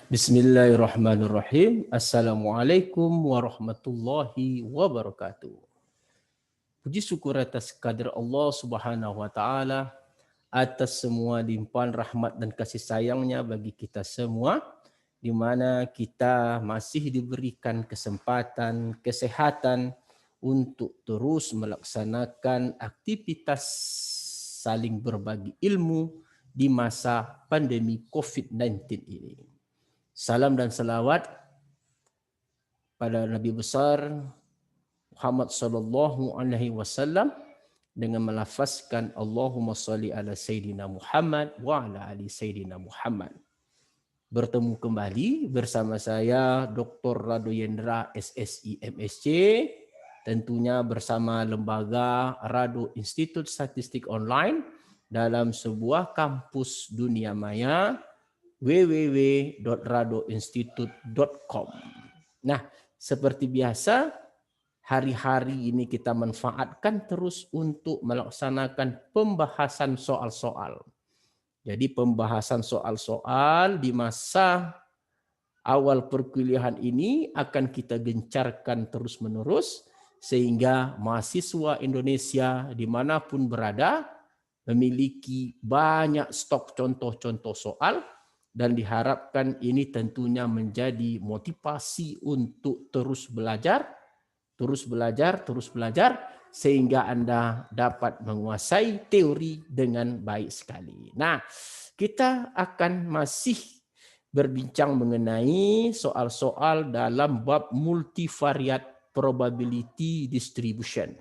Bismillahirrahmanirrahim. Assalamualaikum warahmatullahi wabarakatuh. Puji syukur atas kehadirat Allah Subhanahu wa taala atas semua limpahan rahmat dan kasih sayangnya bagi kita semua, di mana kita masih diberikan kesempatan, kesehatan untuk terus melaksanakan aktivitas saling berbagi ilmu di masa pandemi COVID-19 ini. Salam dan salawat pada Nabi besar Muhammad sallallahu alaihi wasallam dengan melafazkan Allahumma shalli ala Sayyidina Muhammad wa ala ali Sayyidina Muhammad. Bertemu kembali bersama saya Dr. Rado Yendra SSI MSc, tentunya bersama lembaga Rado Institut Statistik Online dalam sebuah kampus dunia maya www.radoinstitute.com. Nah, seperti biasa, hari-hari ini kita manfaatkan terus untuk melaksanakan pembahasan soal-soal. Jadi pembahasan soal-soal di masa awal perkuliahan ini akan kita gencarkan terus-menerus, sehingga mahasiswa Indonesia dimanapun berada memiliki banyak stok contoh-contoh soal, dan diharapkan ini tentunya menjadi motivasi untuk terus belajar, sehingga Anda dapat menguasai teori dengan baik sekali. Nah, kita akan masih berbincang mengenai soal-soal dalam bab multivariate probability distribution,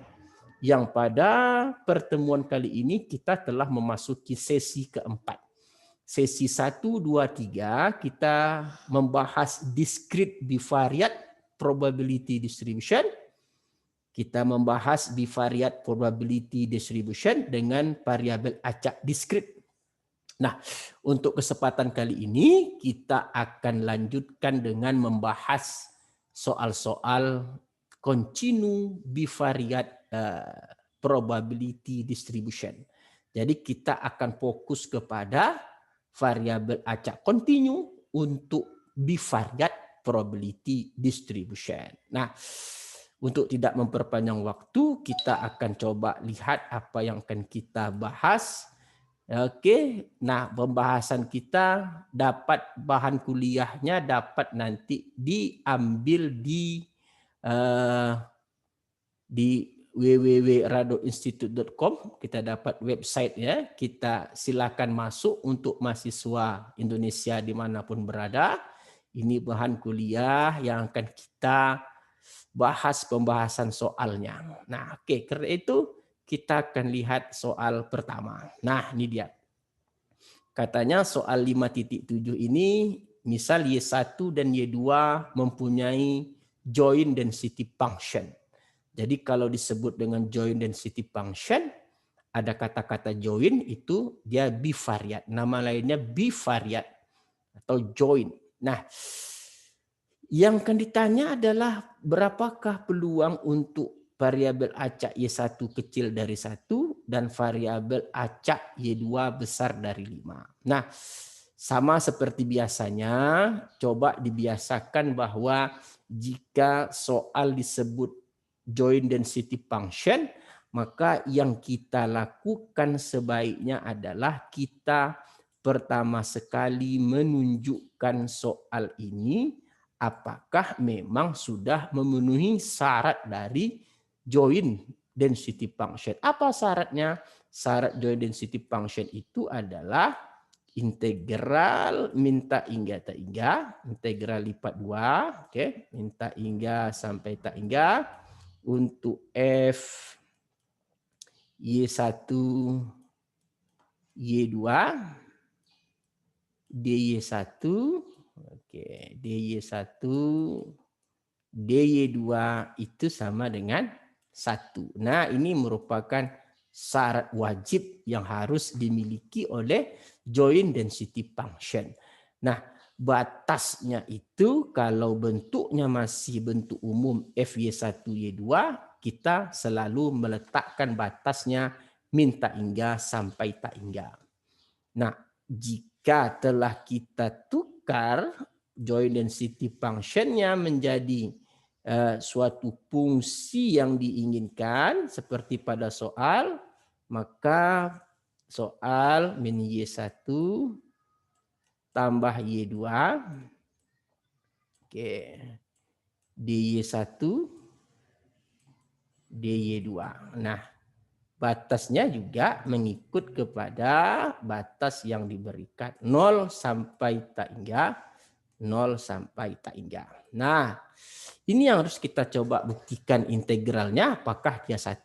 yang pada pertemuan kali ini kita telah memasuki sesi keempat. Sesi 1, 2, 3 kita membahas discrete bivariate probability distribution. Kita membahas bivariate probability distribution dengan variabel acak discrete. Nah, untuk kesempatan kali ini kita akan lanjutkan dengan membahas soal-soal continue bivariate probability distribution. Jadi kita akan fokus kepada variabel acak kontinu untuk bivariate probability distribution. Nah, untuk tidak memperpanjang waktu, kita akan coba lihat apa yang akan kita bahas. Oke, nah pembahasan kita dapat bahan kuliahnya dapat nanti diambil di www.radoinstitute.com. Kita dapat website ya, kita silakan masuk untuk mahasiswa Indonesia dimanapun berada. Ini bahan kuliah yang akan kita bahas pembahasan soalnya. Nah, oke, karena itu kita akan lihat soal pertama. Nah, ini dia. Katanya soal 5.7 ini, misal Y1 dan Y2 mempunyai joint density function. Jadi kalau disebut dengan joint density function, ada kata-kata joint itu dia bivariate. Nama lainnya bivariate atau joint. Nah, yang akan ditanya adalah berapakah peluang untuk variabel acak Y1 kecil dari 1 dan variabel acak Y2 besar dari 5. Nah, sama seperti biasanya, coba dibiasakan bahwa jika soal disebut joint density function, maka yang kita lakukan sebaiknya adalah kita pertama sekali menunjukkan soal ini apakah memang sudah memenuhi syarat dari joint density function. Apa syaratnya? Syarat joint density function itu adalah integral minta hingga tak hingga, integral lipat 2, oke, minta hingga sampai tak hingga untuk F Y1 Y2 DY1, oke, DY1 DY2 itu sama dengan 1. Nah, ini merupakan syarat wajib yang harus dimiliki oleh joint density function. Nah, batasnya itu kalau bentuknya masih bentuk umum FY1, Y2, kita selalu meletakkan batasnya minta hingga sampai tak hingga. Nah, jika telah kita tukar joint density function-nya menjadi suatu fungsi yang diinginkan seperti pada soal, maka soal min Y1 tambah Y2 oke, dy1 dy2. Nah, batasnya juga mengikut kepada batas yang diberikan 0 sampai tak hingga 0 sampai tak hingga. Nah, ini yang harus kita coba buktikan integralnya apakah dia 1.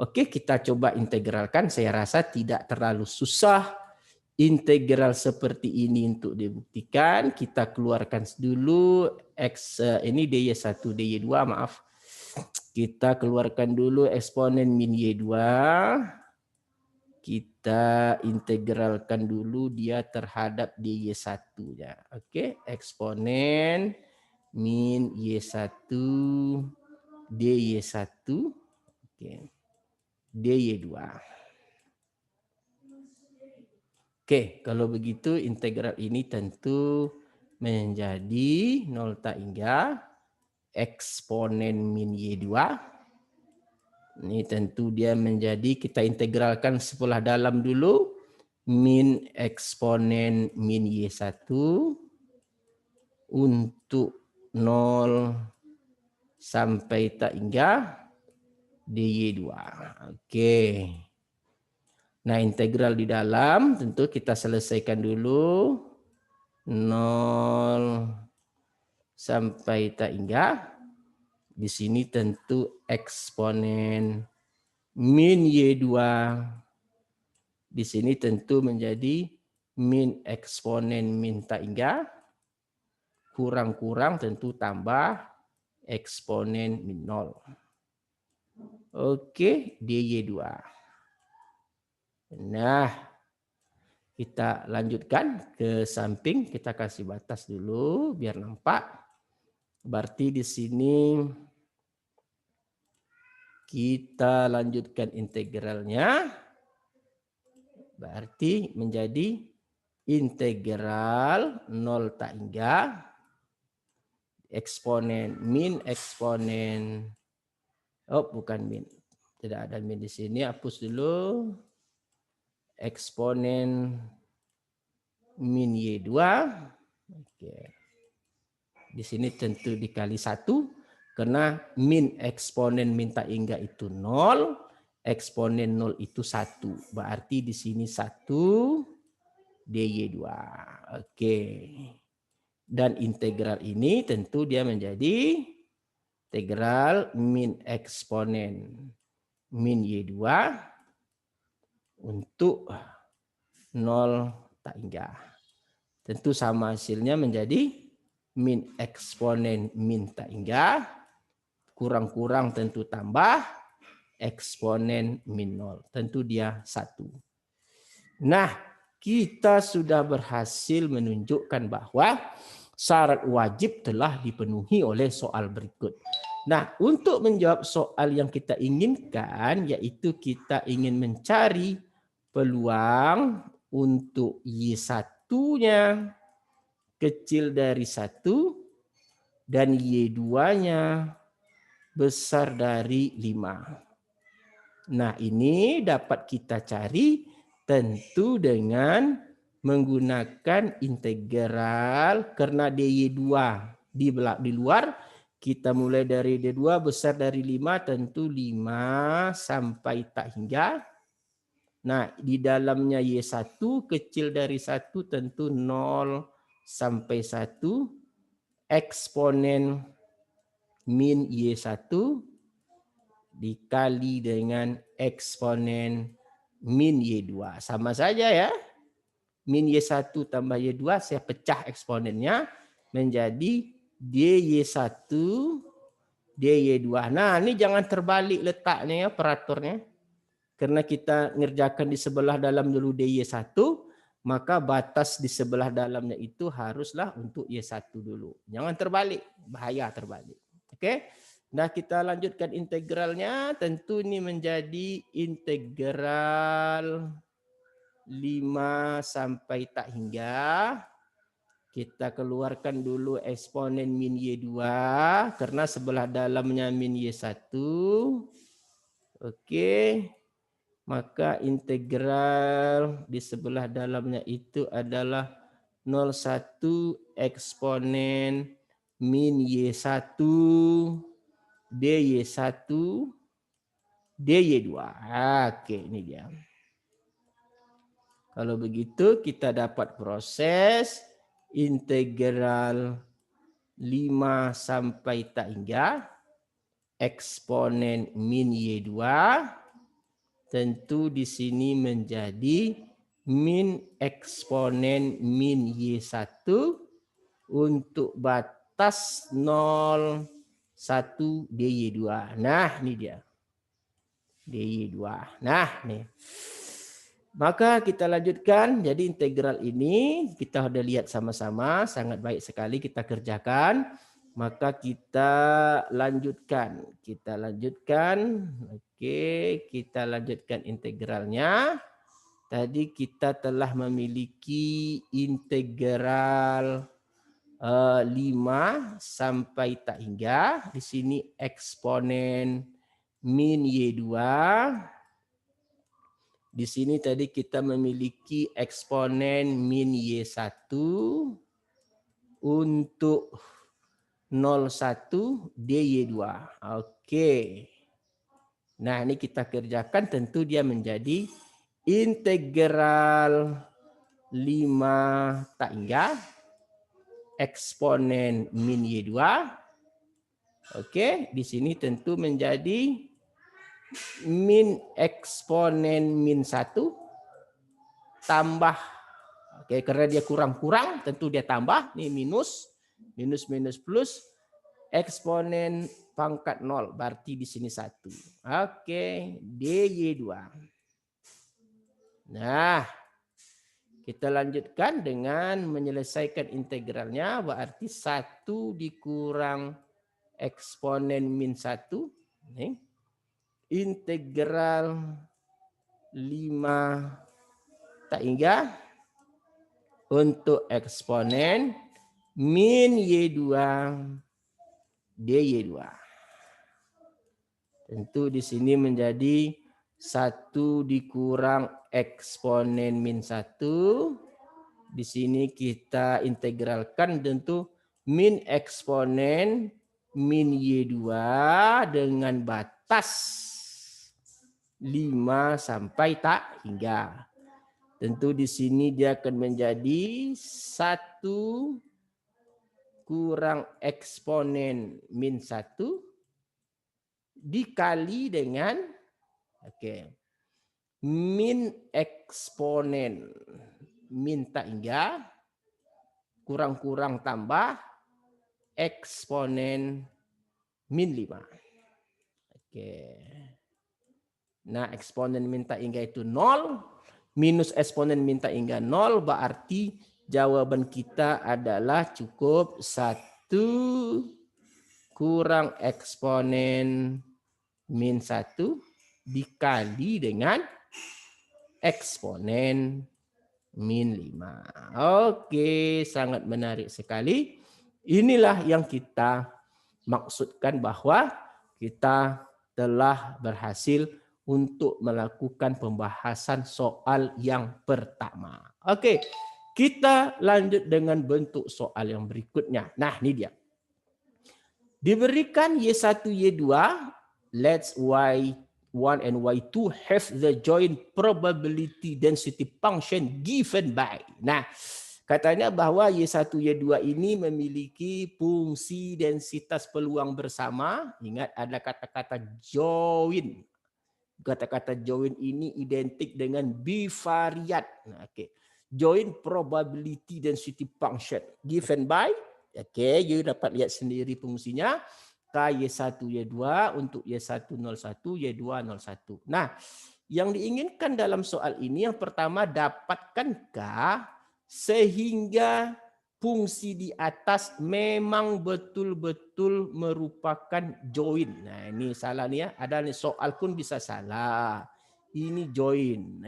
Oke, kita coba integralkan. Saya rasa tidak terlalu susah integral seperti ini untuk dibuktikan. Kita keluarkan dulu x ini dy1 dy2 maaf. Kita keluarkan dulu eksponen min y2. Kita integralkan dulu dia terhadap dy1 ya. Oke, eksponen min y1 dy1 oke. dy2. Oke, kalau begitu integral ini tentu menjadi 0 tak hingga eksponen min y2. Ini tentu dia menjadi, kita integralkan sebelah dalam dulu, min eksponen min y1 untuk 0 sampai tak hingga dy2. Oke. Nah, integral di dalam tentu kita selesaikan dulu 0 sampai tak hingga. Di sini tentu eksponen min y2 di sini tentu menjadi min eksponen min tak hingga kurang-kurang tentu tambah eksponen min 0. Oke, dy2. Nah, kita lanjutkan ke samping, kita kasih batas dulu biar nampak. Berarti di sini kita lanjutkan integralnya. Berarti menjadi integral 0 tak hingga eksponen min eksponen bukan min. Tidak ada min di sini, hapus dulu. Eksponen min y2. Oke. Di sini tentu dikali 1 karena min eksponen min tak hingga itu 0, eksponen 0 itu 1. Berarti di sini 1 dy2. Oke. Dan integral ini tentu dia menjadi integral min eksponen min y2 untuk 0 tak hingga. Tentu sama hasilnya menjadi min eksponen min tak hingga kurang-kurang tentu tambah eksponen min 0. Tentu dia 1. Nah, kita sudah berhasil menunjukkan bahwa syarat wajib telah dipenuhi oleh soal berikut. Nah, untuk menjawab soal yang kita inginkan, yaitu kita ingin mencari peluang untuk Y1-nya kecil dari 1 dan Y2-nya besar dari 5. Nah, ini dapat kita cari tentu dengan menggunakan integral karena dy2 di luar, kita mulai dari d2 besar dari 5 tentu 5 sampai tak hingga. Nah, di dalamnya Y1 kecil dari 1 tentu 0 sampai 1 eksponen min Y1 dikali dengan eksponen min Y2. Sama saja ya. Min Y1 tambah Y2 saya pecah eksponennya menjadi dy1 dy2. Nah, ini jangan terbalik letaknya ya peraturnya. Karena kita ngerjakan di sebelah dalam dulu dy1, maka batas di sebelah dalamnya itu haruslah untuk y1 dulu. Jangan terbalik, bahaya terbalik. Oke. Nah, kita lanjutkan integralnya. Tentu ini menjadi integral 5 sampai tak hingga Kita keluarkan dulu eksponen min Y2 karena sebelah dalamnya min Y1. Oke. Maka integral di sebelah dalamnya itu adalah 0,1 eksponen min Y1 dy1 dy2. Oke, ini dia. Kalau begitu kita dapat proses integral 5 sampai tak hingga eksponen min Y2 tentu di sini menjadi min eksponen min Y1 untuk batas 0, 1 dy2. Nah, ini dia. dy2. Nah, nih. Maka kita lanjutkan. Jadi integral ini kita sudah lihat sama-sama. Sangat baik sekali kita kerjakan. Maka kita lanjutkan. Kita lanjutkan. Oke, kita lanjutkan integralnya. Tadi kita telah memiliki integral 5 sampai tak hingga. Di sini eksponen min Y2. Di sini tadi kita memiliki eksponen min Y1 untuk 0,1 dy2. Oke. Nah, ini kita kerjakan tentu dia menjadi integral 5 tak hingga eksponen min Y2. Oke, di sini tentu menjadi min eksponen min 1 tambah. Oke, karena dia kurang-kurang tentu dia tambah. Ini minus plus eksponen pangkat 0 berarti di sini 1. Oke, dy2. Nah, kita lanjutkan dengan menyelesaikan integralnya berarti 1 dikurang eksponen min 1 nih. Integral 5 tak hingga untuk eksponen min Y2 dy2. Tentu di sini menjadi 1 dikurang eksponen min 1. Di sini kita integralkan tentu min eksponen min Y2 dengan batas 5 sampai tak hingga. Tentu di sini dia akan menjadi 1 kurang eksponen min 1 dikali dengan min eksponen min tak hingga kurang-kurang tambah eksponen min 5. Nah, eksponen min tak hingga itu 0 minus eksponen min tak hingga 0 berarti jawaban kita adalah cukup 1 kurang eksponen min 1 dikali dengan eksponen min 5. Oke, sangat menarik sekali. Inilah yang kita maksudkan bahwa kita telah berhasil untuk melakukan pembahasan soal yang pertama. Oke, kita lanjut dengan bentuk soal yang berikutnya. Nah, ini dia. Diberikan Y1, Y2, let Y1 and Y2 have the joint probability density function given by. Nah, katanya bahwa Y1, Y2 ini memiliki fungsi densitas peluang bersama. Ingat ada kata-kata join. Kata-kata join ini identik dengan bivariat. Nah, join probability density function given by. You dapat lihat sendiri fungsinya. Y1, Y2 untuk Y1, 01, Y2, 01. Nah, yang diinginkan dalam soal ini yang pertama dapatkankah sehingga fungsi di atas memang betul-betul merupakan join. Nah, ini salah nih ya. Ada nih soal pun bisa salah. Ini join,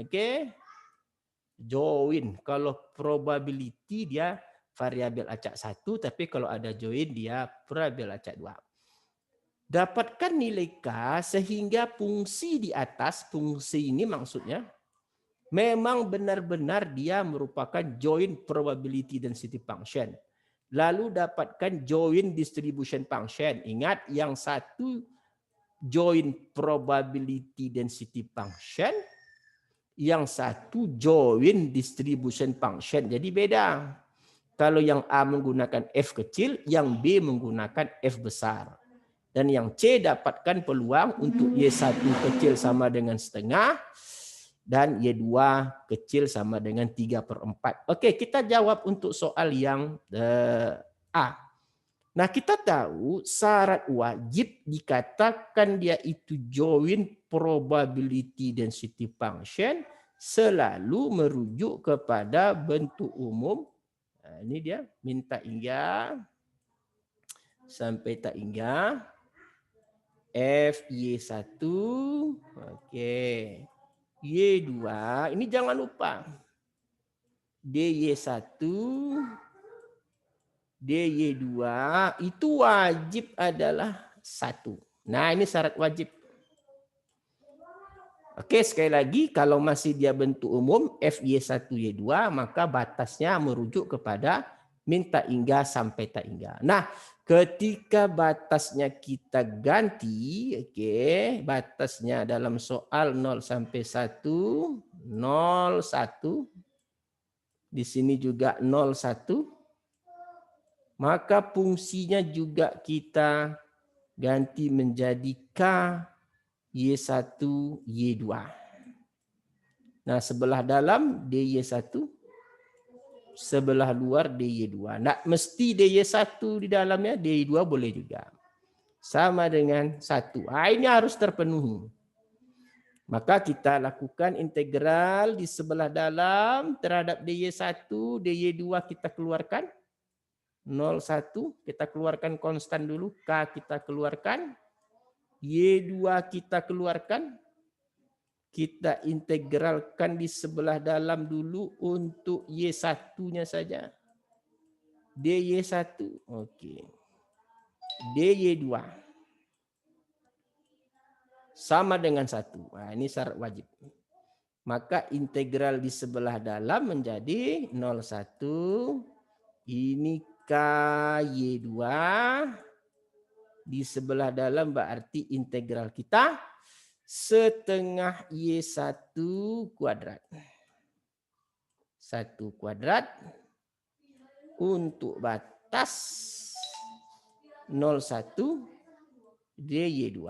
Join. Kalau probability dia variabel acak 1, tapi kalau ada join dia variabel acak 2. Dapatkan nilai K sehingga fungsi di atas, fungsi ini maksudnya, memang benar-benar dia merupakan join probability density function. Lalu dapatkan join distribution function. Ingat yang satu join probability density function, yang satu join distribution function. Jadi beda. Kalau yang A menggunakan F kecil, yang B menggunakan F besar. Dan yang C dapatkan peluang untuk Y1 kecil sama dengan setengah, dan Y2 kecil sama dengan 3/4. Oke, kita jawab untuk soal yang A. Nah, kita tahu syarat wajib dikatakan dia itu join probability density function selalu merujuk kepada bentuk umum. Nah, ini dia minta hingga sampai tak hingga FY1, oke, Y2, ini jangan lupa DY1, DY2 itu wajib adalah 1. Nah, ini syarat wajib. Oke, sekali lagi kalau masih dia bentuk umum FY1, Y2, maka batasnya merujuk kepada minta hingga sampai tak hingga. Nah, ketika batasnya kita ganti, oke, batasnya dalam soal 0 sampai 1, 0, 1. Di sini juga 0, 1. Maka fungsinya juga kita ganti menjadi K, Y1, Y2. Nah, sebelah dalam DY1, sebelah luar DY2. Nggak mesti DY1 di dalamnya, DY2 boleh juga. Sama dengan 1. Nah, ini harus terpenuhi. Maka kita lakukan integral di sebelah dalam terhadap DY1, DY2 kita keluarkan. 0, 1, kita keluarkan konstan dulu. K kita keluarkan. Y2 kita keluarkan. Kita integralkan di sebelah dalam dulu untuk Y1-nya saja. DY1. Oke. DY2. Sama dengan 1. Nah, ini syarat wajib. Maka integral di sebelah dalam menjadi 0,1. Ini KY2. Di sebelah dalam berarti integral kita setengah Y1 kuadrat. 1 kuadrat untuk batas 0,1 DY2.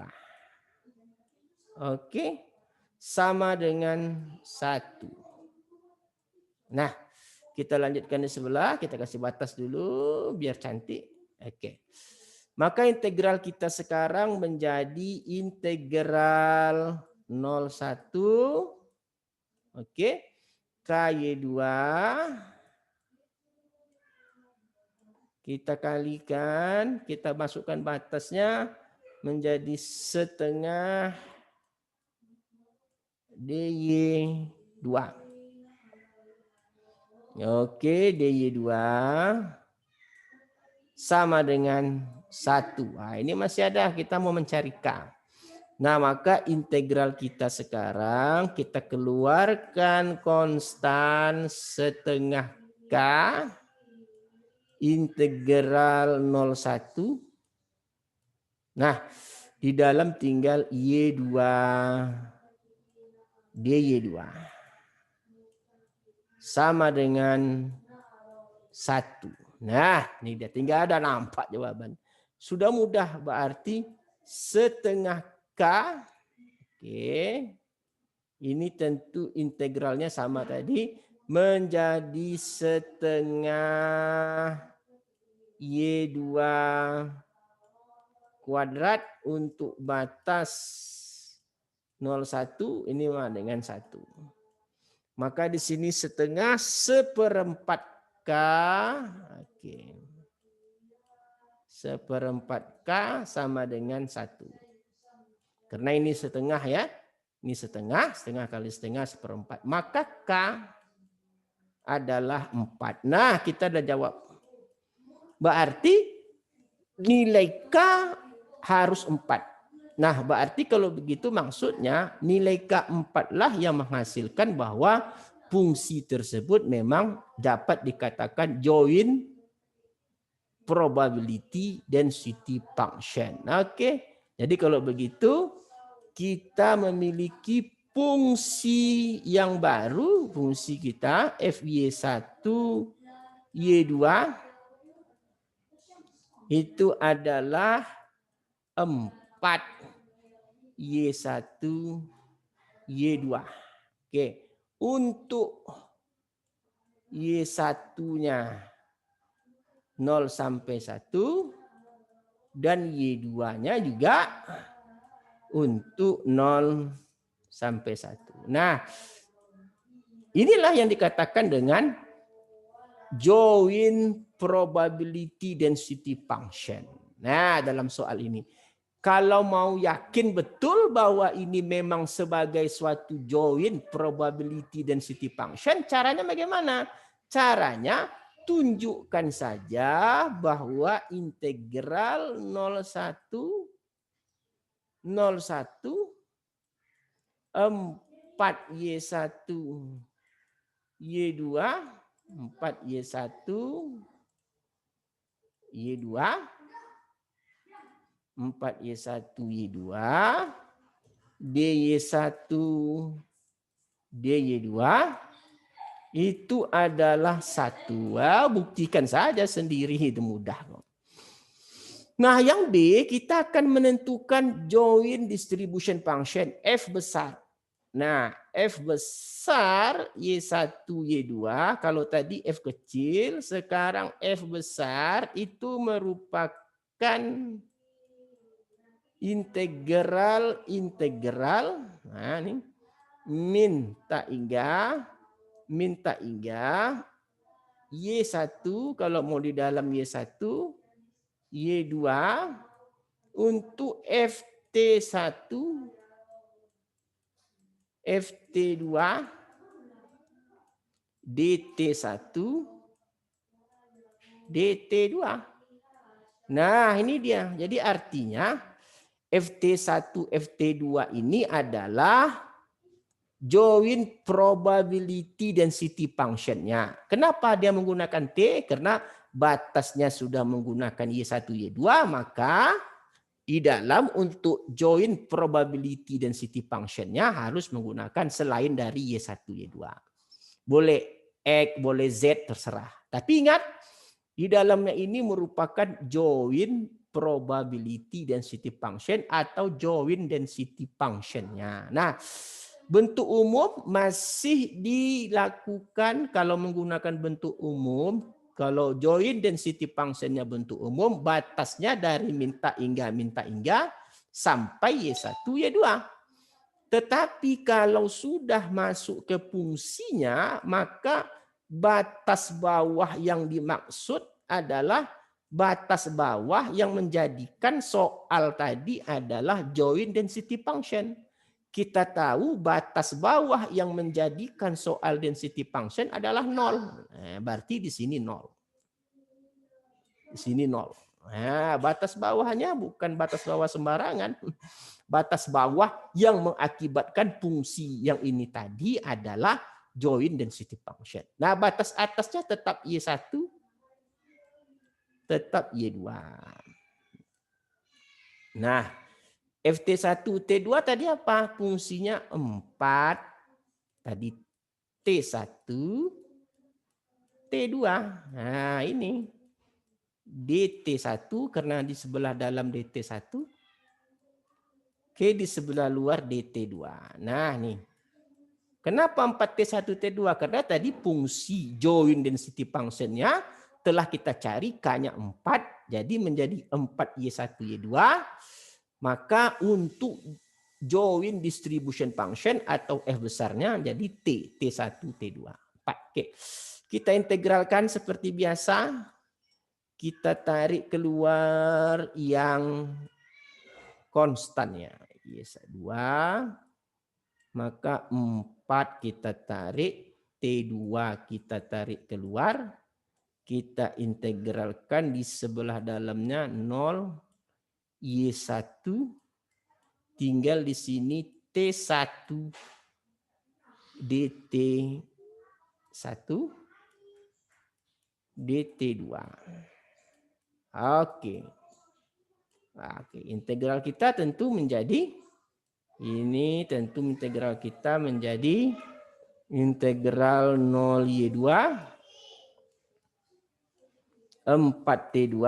Oke, sama dengan 1. Nah, kita lanjutkan di sebelah, kita kasih batas dulu biar cantik. Oke. Maka integral kita sekarang menjadi integral 0,1. Oke. KY2. Kita kalikan, kita masukkan batasnya menjadi setengah DY2. Oke, DY2 sama dengan 1. Nah, ini masih ada, kita mau mencari K. Nah, maka integral kita sekarang, kita keluarkan konstan setengah K, integral 0,1. Nah, di dalam tinggal Y2, DY2. Sama dengan 1. Nah, ini dia tinggal ada nampak jawaban. Sudah mudah berarti setengah K. Oke. Ini tentu integralnya sama tadi menjadi setengah Y2 kuadrat untuk batas 0,1 ini dengan 1. Maka di sini setengah 1/4 K. Oke. 1/4 K sama dengan 1. Karena ini setengah ya. Ini setengah, setengah kali setengah 1/4. Maka K adalah 4. Nah, kita udah jawab. Berarti nilai K harus 4. Nah, berarti kalau begitu maksudnya nilai K4 lah yang menghasilkan bahwa fungsi tersebut memang dapat dikatakan joint probability density function. Oke. Jadi kalau begitu kita memiliki fungsi yang baru, fungsi kita Fy1 Y2 itu adalah 4 Y1 Y2. Oke. Untuk Y1-nya 0 sampai 1 dan Y2-nya juga untuk 0 sampai 1. Nah, inilah yang dikatakan dengan joint probability density function. Nah, dalam soal ini, kalau mau yakin betul bahwa ini memang sebagai suatu joint probability density function, caranya bagaimana? Caranya tunjukkan saja bahwa integral 01 4Y1 Y2 4Y1 Y2 4Y1 Y2 DY1 DY2 itu adalah 1. Buktikan saja sendiri, itu mudah. Nah, yang B kita akan menentukan joint distribution function F besar. Nah, F besar Y1 Y2, kalau tadi F kecil, sekarang F besar itu merupakan integral nah ini min tak hingga Y1 kalau mau di dalam Y1 Y2 untuk FT1 FT2 DT1 DT2. Nah, ini dia. Jadi artinya FT1 FT2 ini adalah joint probability density function-nya. Kenapa dia menggunakan T? Karena batasnya sudah menggunakan Y1 Y2, maka di dalam untuk joint probability density function-nya harus menggunakan selain dari Y1 Y2. Boleh X, boleh Z, terserah. Tapi ingat, di dalamnya ini merupakan joint probability density function atau joint density function-nya. Nah, bentuk umum masih dilakukan kalau menggunakan bentuk umum. Kalau joint density function-nya bentuk umum, batasnya dari minta hingga sampai Y1, Y2. Tetapi kalau sudah masuk ke fungsinya, maka batas bawah yang dimaksud adalah batas bawah yang menjadikan soal tadi adalah joint density function. Kita tahu batas bawah yang menjadikan soal density function adalah 0. Nah, berarti di sini 0. Di sini 0. Nah, batas bawahnya bukan batas bawah sembarangan. Batas bawah yang mengakibatkan fungsi yang ini tadi adalah joint density function. Nah, batas atasnya tetap Y1, tetap Y2. Nah, FT1, T2 tadi apa? Fungsinya 4. Tadi T1, T2. Nah, ini DT1 karena di sebelah dalam DT1. Oke, di sebelah luar DT2. Nah, nih. Kenapa 4T1, T2? Karena tadi fungsi joint density function-nya telah kita cari K-nya 4. Jadi menjadi 4Y1, Y2. Maka untuk joint distribution function atau F besarnya jadi T. T1, T2. 4. Oke. Kita integralkan seperti biasa. Kita tarik keluar yang konstannya. Y2, maka 4 kita tarik, T2 kita tarik keluar, kita integralkan di sebelah dalamnya 0 Y1 tinggal di sini T1 DT1 DT2. Oke. Oke, integral kita tentu menjadi integral kita menjadi integral 0Y2 4T2.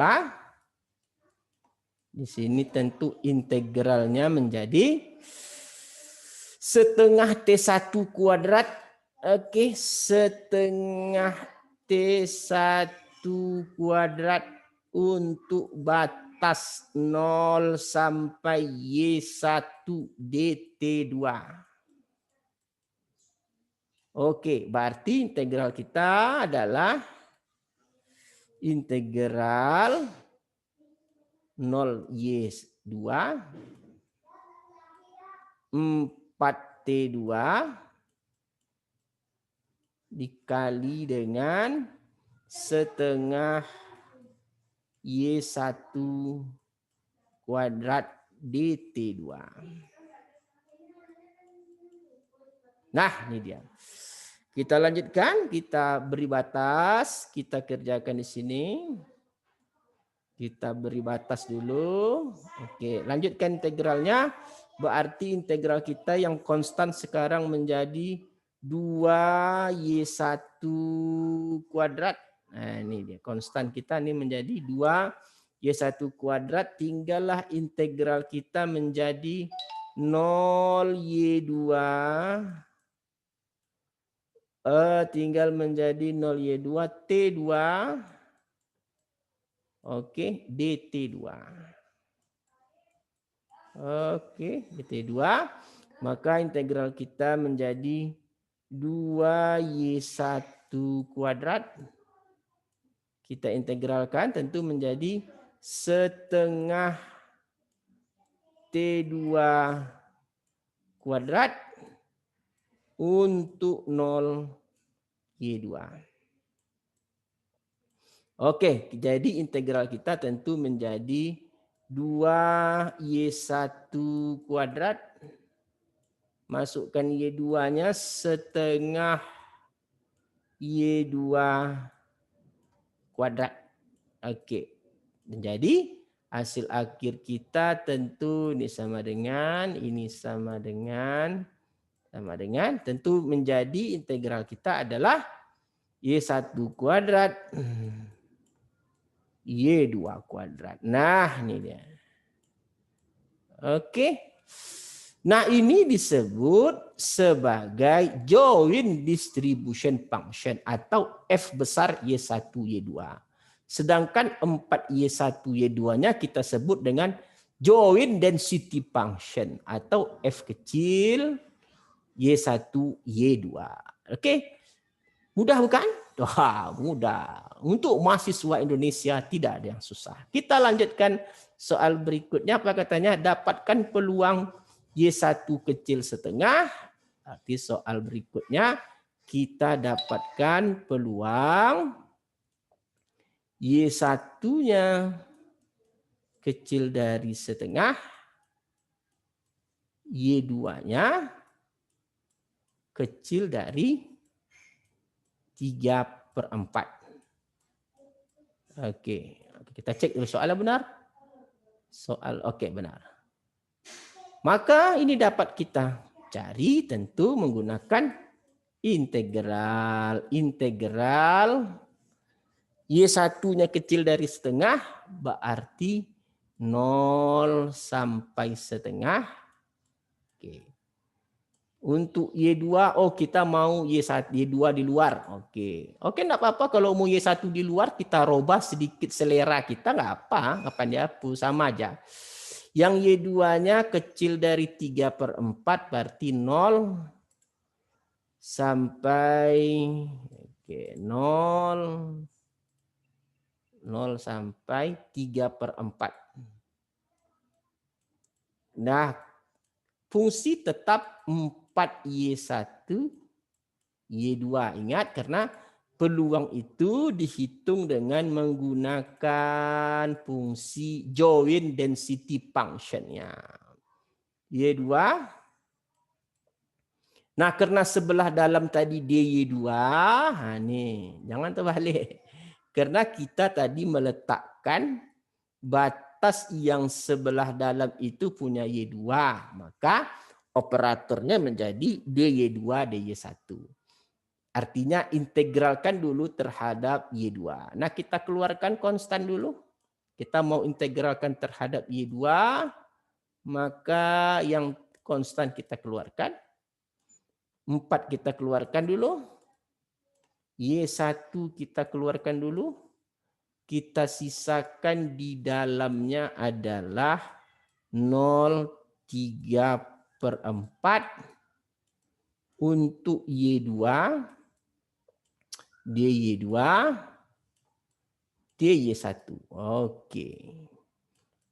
Di sini tentu integralnya menjadi setengah T1 kuadrat. Oke, setengah T1 kuadrat untuk batas 0 sampai Y1 DT2. Oke, berarti integral kita adalah integral 0Y2 4T2 dikali dengan setengah Y1 kuadrat DT2. Nah, ini dia. Kita lanjutkan, kita beri batas, kita kerjakan di sini. Kita beri batas dulu. Oke, lanjutkan integralnya. Berarti integral kita yang konstan sekarang menjadi 2Y1 kuadrat. Nah, ini dia konstan kita ini menjadi 2Y1 kuadrat. Tinggallah integral kita menjadi 0Y2. Tinggal menjadi 0Y2 T2. Oke, DT2. Oke, DT2. Maka integral kita menjadi 2Y1 kuadrat. Kita integralkan tentu menjadi setengah T2 kuadrat untuk 0 Y2. Oke, jadi integral kita tentu menjadi 2Y1 kuadrat. Masukkan Y2-nya setengah Y2 kuadrat. Oke. Jadi hasil akhir kita tentu ini sama dengan tentu menjadi integral kita adalah Y1 kuadrat Y2 kuadrat. Nah, ini dia. Oke. Nah, ini disebut sebagai joint distribution function atau F besar Y1 Y2. Sedangkan 4Y1 Y2-nya kita sebut dengan joint density function atau F kecil Y1 Y2. Oke. Mudah bukan? Wah, mudah. Untuk mahasiswa Indonesia tidak ada yang susah. Kita lanjutkan soal berikutnya. Apa katanya? Dapatkan peluang Y1 kecil setengah. Arti soal berikutnya kita dapatkan peluang Y1-nya kecil dari setengah. Y2-nya kecil dari 3/4. Oke, kita cek dulu soalnya benar. Soal oke benar. Maka ini dapat kita cari tentu menggunakan integral Y1-nya kecil dari setengah berarti 0 sampai setengah. Oke. Untuk Y2, kita mau Y1, Y2 di luar. Oke, enggak apa-apa kalau mau Y1 di luar kita robah sedikit selera kita, enggak apa, kapan dihapus, sama aja. Yang Y2-nya kecil dari 3/4 berarti 0 sampai 0 sampai 3/4. Nah, fungsi tetap 4Y1, Y2. Ingat karena peluang itu dihitung dengan menggunakan fungsi joint density function-nya. Y2. Nah, karena sebelah dalam tadi dy2, nih, jangan terbalik. Karena kita tadi meletakkan batas yang sebelah dalam itu punya y2, maka operatornya menjadi dy2 dy1. Artinya integralkan dulu terhadap Y2. Nah, kita keluarkan konstan dulu. Kita mau integralkan terhadap Y2, maka yang konstan kita keluarkan. 4 kita keluarkan dulu. Y1 kita keluarkan dulu. Kita sisakan di dalamnya adalah 0,3/4 untuk Y2. dy2 dy1. Oke.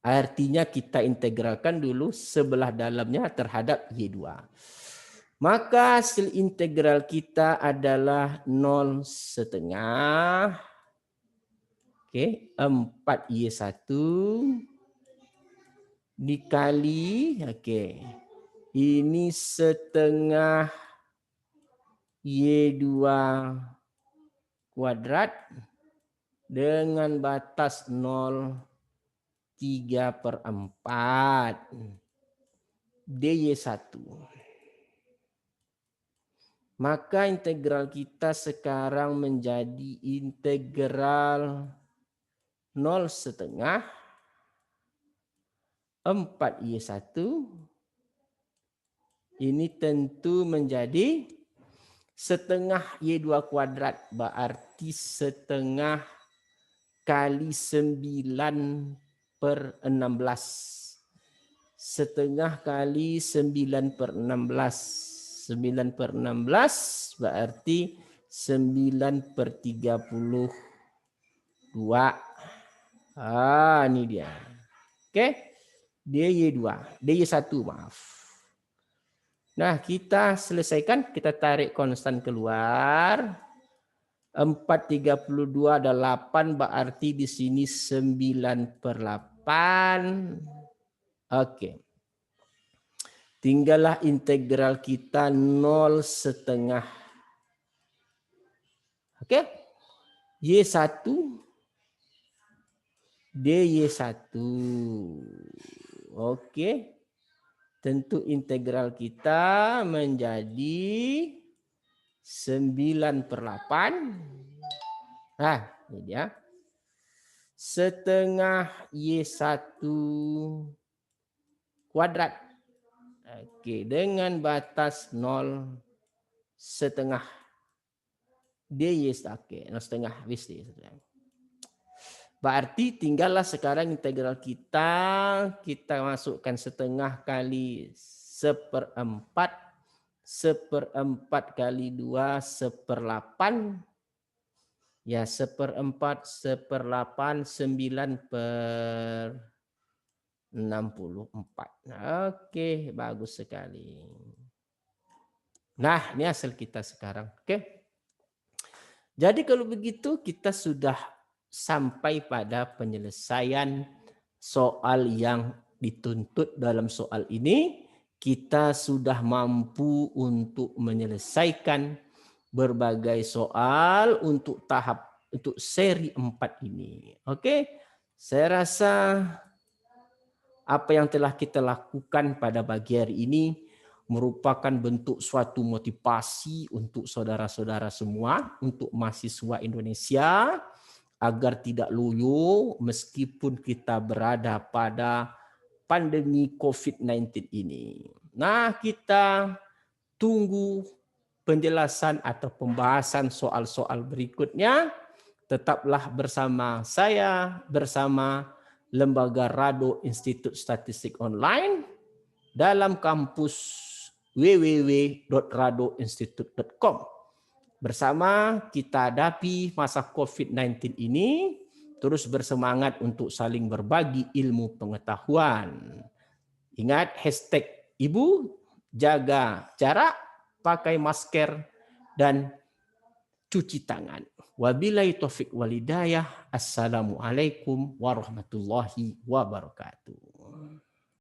Artinya kita integralkan dulu sebelah dalamnya terhadap y2. Maka hasil integral kita adalah 0,5. Oke, 4y1 dikali, oke. Ini setengah y2 kuadrat dengan batas 0,3/4 dy1. Maka integral kita sekarang menjadi integral 0,5 4y1. Ini tentu menjadi setengah y2 kuadrat, berarti setengah kali 9/16. Setengah kali 9/16. 9/16 berarti 9/32. Ini dia. Oke. dy2, dy1 maaf. Nah, kita selesaikan, kita tarik konstan keluar. 4/32 ada 8, berarti di sini 9/8. Oke. Tinggallah integral kita 0,5. Oke. Y1 dy1. Oke. Tentu integral kita menjadi 9/8. Nah, ini dia. Setengah Y1 kuadrat. Oke, dengan batas 0,5. dy, oke, 0,5 wis. Berarti tinggallah sekarang integral kita masukkan setengah kali 1/4. 1/4 kali 2 1/8. Ya, 1/4 1/8 9/64. Oke, bagus sekali. Nah, ini hasil kita sekarang. Oke. Jadi kalau begitu kita sudah sampai pada penyelesaian soal yang dituntut dalam soal ini. Kita sudah mampu untuk menyelesaikan berbagai soal untuk seri 4 ini. Oke, saya rasa apa yang telah kita lakukan pada pagi hari ini merupakan bentuk suatu motivasi untuk saudara-saudara semua, untuk mahasiswa Indonesia, agar tidak loyo meskipun kita berada pada pandemi COVID-19 ini. Nah, kita tunggu penjelasan atau pembahasan soal-soal berikutnya. Tetaplah bersama saya, bersama Lembaga Rado Institut Statistik Online dalam kampus www.radoinstitute.com. Bersama kita hadapi masa COVID-19 ini, terus bersemangat untuk saling berbagi ilmu pengetahuan. Ingat hashtag Ibu, jaga jarak, pakai masker, dan cuci tangan. Wabillahi taufik walidayah. Assalamualaikum warahmatullahi wabarakatuh.